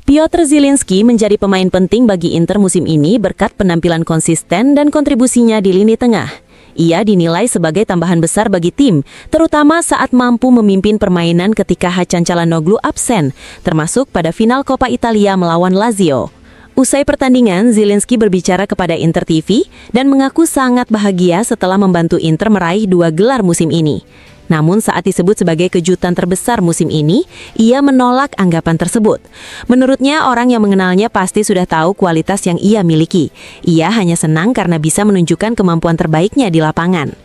Piotr Zielinski menjadi pemain penting bagi Inter musim ini berkat penampilan konsisten dan kontribusinya di lini tengah. Ia dinilai sebagai tambahan besar bagi tim, terutama saat mampu memimpin permainan ketika Hacan Çalhanoğlu absen, termasuk pada final Coppa Italia melawan Lazio. Usai pertandingan, Zielinski berbicara kepada Inter TV dan mengaku sangat bahagia setelah membantu Inter meraih 2 gelar musim ini. Namun saat disebut sebagai kejutan terbesar musim ini, ia menolak anggapan tersebut. Menurutnya, orang yang mengenalnya pasti sudah tahu kualitas yang ia miliki. Ia hanya senang karena bisa menunjukkan kemampuan terbaiknya di lapangan.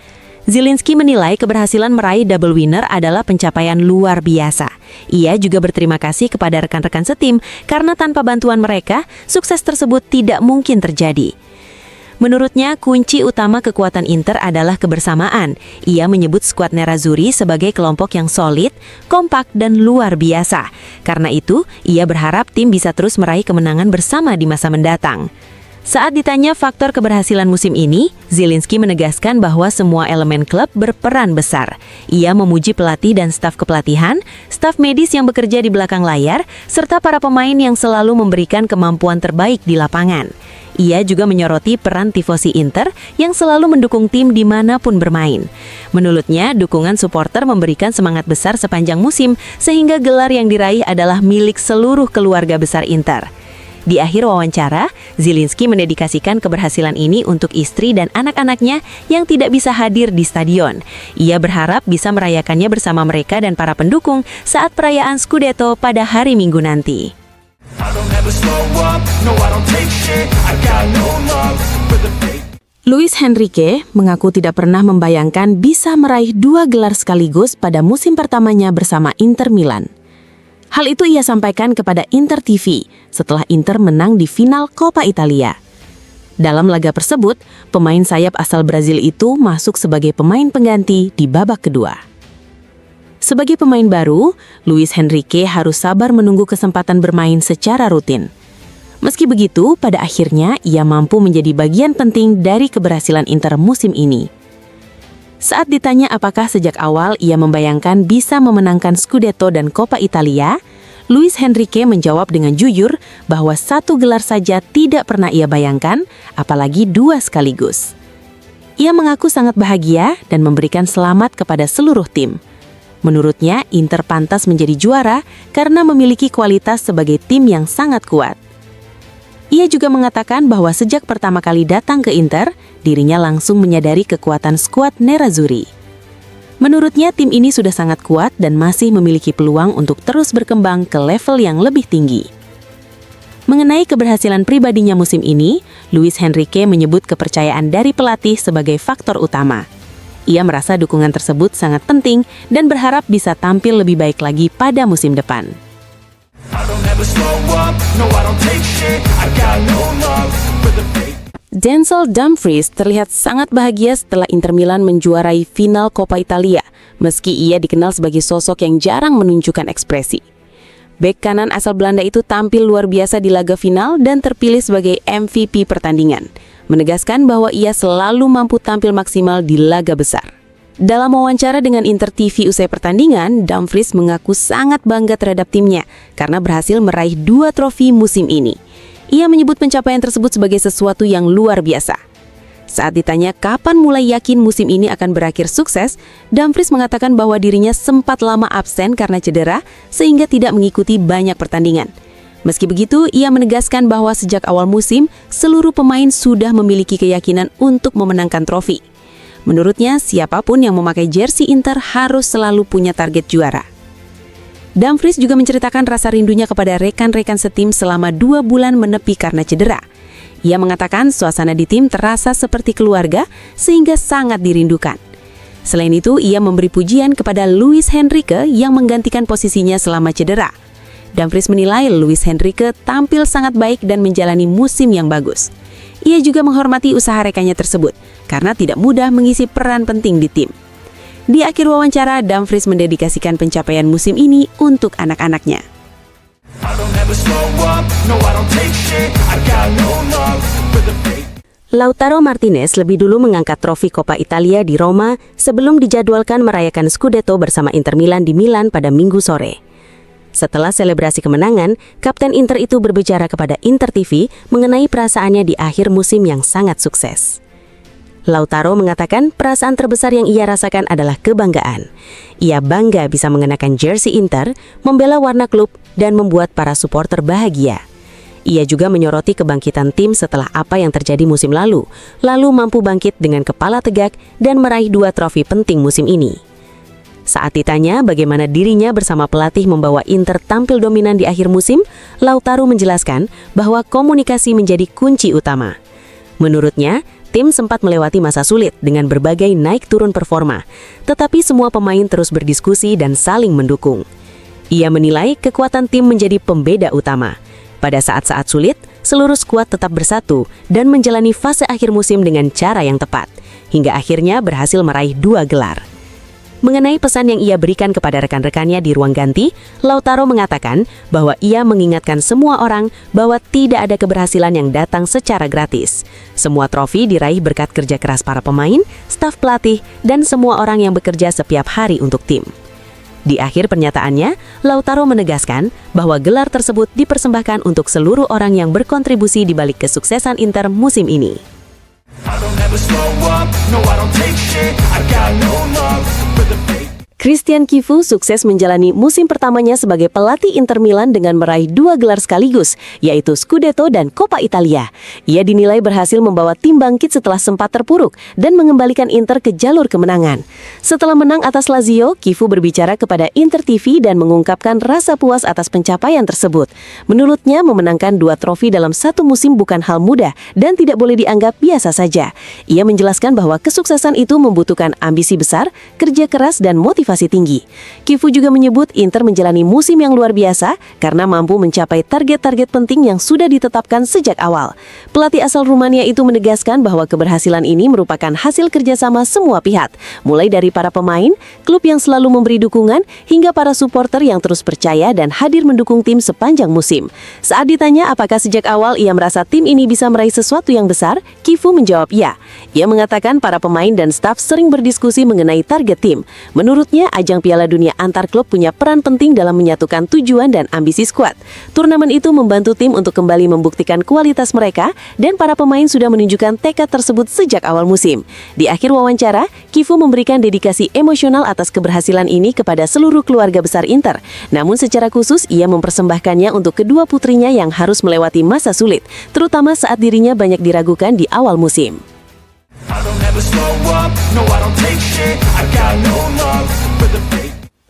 Zielinski menilai keberhasilan meraih double winner adalah pencapaian luar biasa. Ia juga berterima kasih kepada rekan-rekan setim karena tanpa bantuan mereka, sukses tersebut tidak mungkin terjadi. Menurutnya, kunci utama kekuatan Inter adalah kebersamaan. Ia menyebut skuad Nerazzurri sebagai kelompok yang solid, kompak, dan luar biasa. Karena itu, ia berharap tim bisa terus meraih kemenangan bersama di masa mendatang. Saat ditanya faktor keberhasilan musim ini, Zielinski menegaskan bahwa semua elemen klub berperan besar. Ia memuji pelatih dan staf kepelatihan, staf medis yang bekerja di belakang layar, serta para pemain yang selalu memberikan kemampuan terbaik di lapangan. Ia juga menyoroti peran tifosi Inter yang selalu mendukung tim dimanapun bermain. Menurutnya, dukungan supporter memberikan semangat besar sepanjang musim sehingga gelar yang diraih adalah milik seluruh keluarga besar Inter. Di akhir wawancara, Zielinski mendedikasikan keberhasilan ini untuk istri dan anak-anaknya yang tidak bisa hadir di stadion. Ia berharap bisa merayakannya bersama mereka dan para pendukung saat perayaan Scudetto pada hari Minggu nanti. Luis Henrique mengaku tidak pernah membayangkan bisa meraih 2 gelar sekaligus pada musim pertamanya bersama Inter Milan. Hal itu ia sampaikan kepada Inter TV setelah Inter menang di final Coppa Italia. Dalam laga tersebut, pemain sayap asal Brazil itu masuk sebagai pemain pengganti di babak kedua. Sebagai pemain baru, Luis Henrique harus sabar menunggu kesempatan bermain secara rutin. Meski begitu, pada akhirnya ia mampu menjadi bagian penting dari keberhasilan Inter musim ini. Saat ditanya apakah sejak awal ia membayangkan bisa memenangkan Scudetto dan Coppa Italia, Luis Henrique menjawab dengan jujur bahwa 1 gelar saja tidak pernah ia bayangkan, apalagi 2 sekaligus. Ia mengaku sangat bahagia dan memberikan selamat kepada seluruh tim. Menurutnya, Inter pantas menjadi juara karena memiliki kualitas sebagai tim yang sangat kuat. Ia juga mengatakan bahwa sejak pertama kali datang ke Inter, dirinya langsung menyadari kekuatan skuad Nerazzurri. Menurutnya, tim ini sudah sangat kuat dan masih memiliki peluang untuk terus berkembang ke level yang lebih tinggi. Mengenai keberhasilan pribadinya musim ini, Luis Henrique menyebut kepercayaan dari pelatih sebagai faktor utama. Ia merasa dukungan tersebut sangat penting dan berharap bisa tampil lebih baik lagi pada musim depan. Denzel Dumfries terlihat sangat bahagia setelah Inter Milan menjuarai final Coppa Italia, meski ia dikenal sebagai sosok yang jarang menunjukkan ekspresi. Bek kanan asal Belanda itu tampil luar biasa di laga final dan terpilih sebagai MVP pertandingan, menegaskan bahwa ia selalu mampu tampil maksimal di laga besar. Dalam wawancara dengan Inter TV usai pertandingan, Dumfries mengaku sangat bangga terhadap timnya karena berhasil meraih 2 trofi musim ini. Ia menyebut pencapaian tersebut sebagai sesuatu yang luar biasa. Saat ditanya kapan mulai yakin musim ini akan berakhir sukses, Dumfries mengatakan bahwa dirinya sempat lama absen karena cedera sehingga tidak mengikuti banyak pertandingan. Meski begitu, ia menegaskan bahwa sejak awal musim, seluruh pemain sudah memiliki keyakinan untuk memenangkan trofi. Menurutnya, siapapun yang memakai jersey Inter harus selalu punya target juara. Dumfries juga menceritakan rasa rindunya kepada rekan-rekan setim selama 2 bulan menepi karena cedera. Ia mengatakan suasana di tim terasa seperti keluarga sehingga sangat dirindukan. Selain itu, ia memberi pujian kepada Luis Henrique yang menggantikan posisinya selama cedera. Dumfries menilai Luis Henrique tampil sangat baik dan menjalani musim yang bagus. Ia juga menghormati usaha rekannya tersebut, karena tidak mudah mengisi peran penting di tim. Di akhir wawancara, Dumfries mendedikasikan pencapaian musim ini untuk anak-anaknya. Lautaro Martinez lebih dulu mengangkat trofi Coppa Italia di Roma sebelum dijadwalkan merayakan Scudetto bersama Inter Milan di Milan pada Minggu sore. Setelah selebrasi kemenangan, Kapten Inter itu berbicara kepada Inter TV mengenai perasaannya di akhir musim yang sangat sukses. Lautaro mengatakan perasaan terbesar yang ia rasakan adalah kebanggaan. Ia bangga bisa mengenakan jersey Inter, membela warna klub, dan membuat para supporter bahagia. Ia juga menyoroti kebangkitan tim setelah apa yang terjadi musim lalu mampu bangkit dengan kepala tegak dan meraih 2 trofi penting musim ini. Saat ditanya bagaimana dirinya bersama pelatih membawa Inter tampil dominan di akhir musim, Lautaro menjelaskan bahwa komunikasi menjadi kunci utama. Menurutnya, tim sempat melewati masa sulit dengan berbagai naik turun performa, tetapi semua pemain terus berdiskusi dan saling mendukung. Ia menilai kekuatan tim menjadi pembeda utama. Pada saat-saat sulit, seluruh skuad tetap bersatu dan menjalani fase akhir musim dengan cara yang tepat, hingga akhirnya berhasil meraih 2 gelar. Mengenai pesan yang ia berikan kepada rekan-rekannya di ruang ganti, Lautaro mengatakan bahwa ia mengingatkan semua orang bahwa tidak ada keberhasilan yang datang secara gratis. Semua trofi diraih berkat kerja keras para pemain, staf pelatih, dan semua orang yang bekerja setiap hari untuk tim. Di akhir pernyataannya, Lautaro menegaskan bahwa gelar tersebut dipersembahkan untuk seluruh orang yang berkontribusi di balik kesuksesan Inter musim ini. Christian Chivu sukses menjalani musim pertamanya sebagai pelatih Inter Milan dengan meraih 2 gelar sekaligus, yaitu Scudetto dan Coppa Italia. Ia dinilai berhasil membawa tim bangkit setelah sempat terpuruk dan mengembalikan Inter ke jalur kemenangan. Setelah menang atas Lazio, Chivu berbicara kepada Inter TV dan mengungkapkan rasa puas atas pencapaian tersebut. Menurutnya, memenangkan 2 trofi dalam satu musim bukan hal mudah dan tidak boleh dianggap biasa saja. Ia menjelaskan bahwa kesuksesan itu membutuhkan ambisi besar, kerja keras, dan motivasi tinggi. Chivu juga menyebut Inter menjalani musim yang luar biasa karena mampu mencapai target-target penting yang sudah ditetapkan sejak awal. Pelatih asal Rumania itu menegaskan bahwa keberhasilan ini merupakan hasil kerjasama semua pihak, mulai dari para pemain, klub yang selalu memberi dukungan, hingga para supporter yang terus percaya dan hadir mendukung tim sepanjang musim. Saat ditanya apakah sejak awal ia merasa tim ini bisa meraih sesuatu yang besar, Chivu menjawab ya. Ia mengatakan para pemain dan staf sering berdiskusi mengenai target tim. Menurutnya, ajang Piala Dunia antar klub punya peran penting dalam menyatukan tujuan dan ambisi skuad. Turnamen itu membantu tim untuk kembali membuktikan kualitas mereka dan para pemain sudah menunjukkan tekad tersebut sejak awal musim. Di akhir wawancara, Chivu memberikan dedikasi emosional atas keberhasilan ini kepada seluruh keluarga besar Inter. Namun secara khusus ia mempersembahkannya untuk kedua putrinya yang harus melewati masa sulit, terutama saat dirinya banyak diragukan di awal musim.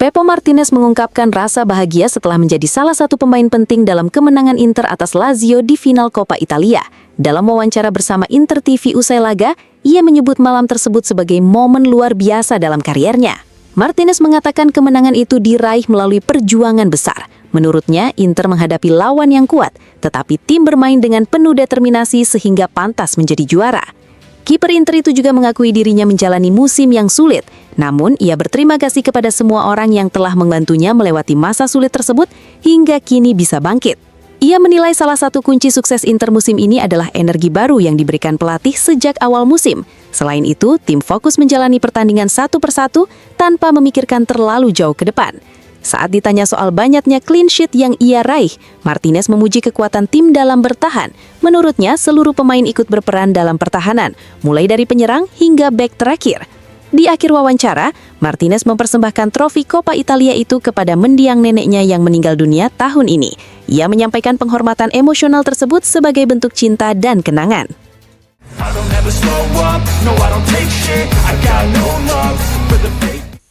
Pepo Martinez mengungkapkan rasa bahagia setelah menjadi salah satu pemain penting dalam kemenangan Inter atas Lazio di final Coppa Italia. Dalam wawancara bersama Inter TV usai laga, ia menyebut malam tersebut sebagai momen luar biasa dalam kariernya. Martinez mengatakan kemenangan itu diraih melalui perjuangan besar. Menurutnya, Inter menghadapi lawan yang kuat, tetapi tim bermain dengan penuh determinasi sehingga pantas menjadi juara. Kiper Inter itu juga mengakui dirinya menjalani musim yang sulit, namun ia berterima kasih kepada semua orang yang telah membantunya melewati masa sulit tersebut hingga kini bisa bangkit. Ia menilai salah satu kunci sukses Inter musim ini adalah energi baru yang diberikan pelatih sejak awal musim. Selain itu, tim fokus menjalani pertandingan satu persatu tanpa memikirkan terlalu jauh ke depan. Saat ditanya soal banyaknya clean sheet yang ia raih, Martinez memuji kekuatan tim dalam bertahan. Menurutnya, seluruh pemain ikut berperan dalam pertahanan, mulai dari penyerang hingga bek terakhir. Di akhir wawancara, Martinez mempersembahkan trofi Coppa Italia itu kepada mendiang neneknya yang meninggal dunia tahun ini. Ia menyampaikan penghormatan emosional tersebut sebagai bentuk cinta dan kenangan.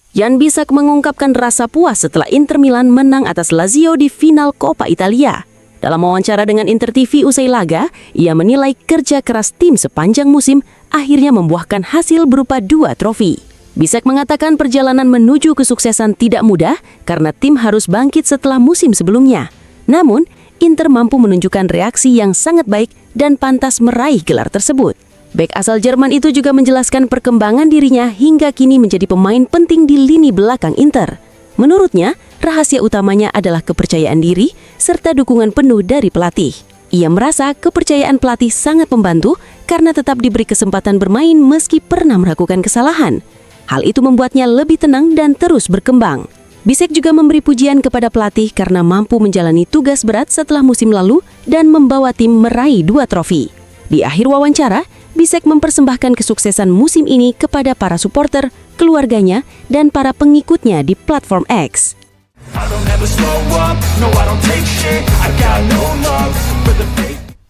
Jan Bisak mengungkapkan rasa puas setelah Inter Milan menang atas Lazio di final Coppa Italia. Dalam wawancara dengan Inter TV usai laga, ia menilai kerja keras tim sepanjang musim akhirnya membuahkan hasil berupa 2 trofi. Bisak mengatakan perjalanan menuju kesuksesan tidak mudah karena tim harus bangkit setelah musim sebelumnya. Namun, Inter mampu menunjukkan reaksi yang sangat baik dan pantas meraih gelar tersebut. Bek asal Jerman itu juga menjelaskan perkembangan dirinya hingga kini menjadi pemain penting di lini belakang Inter. Menurutnya, rahasia utamanya adalah kepercayaan diri serta dukungan penuh dari pelatih. Ia merasa kepercayaan pelatih sangat membantu karena tetap diberi kesempatan bermain meski pernah melakukan kesalahan. Hal itu membuatnya lebih tenang dan terus berkembang. Bisek juga memberi pujian kepada pelatih karena mampu menjalani tugas berat setelah musim lalu dan membawa tim meraih 2 trofi. Di akhir wawancara, Bisek mempersembahkan kesuksesan musim ini kepada para supporter, keluarganya, dan para pengikutnya di platform X.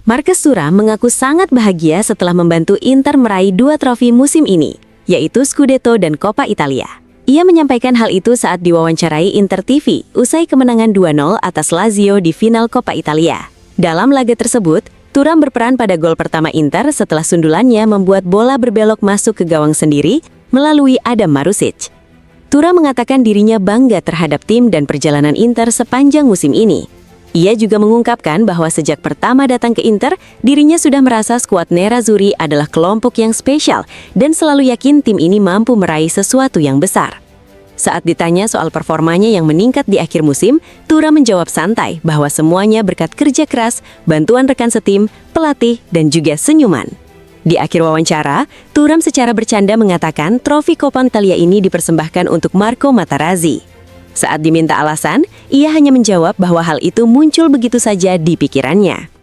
Marcus Thuram mengaku sangat bahagia setelah membantu Inter meraih 2 trofi musim ini, yaitu Scudetto dan Coppa Italia. Ia menyampaikan hal itu saat diwawancarai Inter TV usai kemenangan 2-0 atas Lazio di final Coppa Italia. Dalam laga tersebut, Thuram berperan pada gol pertama Inter setelah sundulannya membuat bola berbelok masuk ke gawang sendiri melalui Adam Marusic. Thuram mengatakan dirinya bangga terhadap tim dan perjalanan Inter sepanjang musim ini. Ia juga mengungkapkan bahwa sejak pertama datang ke Inter, dirinya sudah merasa skuad Nerazzurri adalah kelompok yang spesial dan selalu yakin tim ini mampu meraih sesuatu yang besar. Saat ditanya soal performanya yang meningkat di akhir musim, Thuram menjawab santai bahwa semuanya berkat kerja keras, bantuan rekan setim, pelatih, dan juga senyuman. Di akhir wawancara, Thuram secara bercanda mengatakan trofi Coppa Italia ini dipersembahkan untuk Marco Materazzi. Saat diminta alasan, ia hanya menjawab bahwa hal itu muncul begitu saja di pikirannya.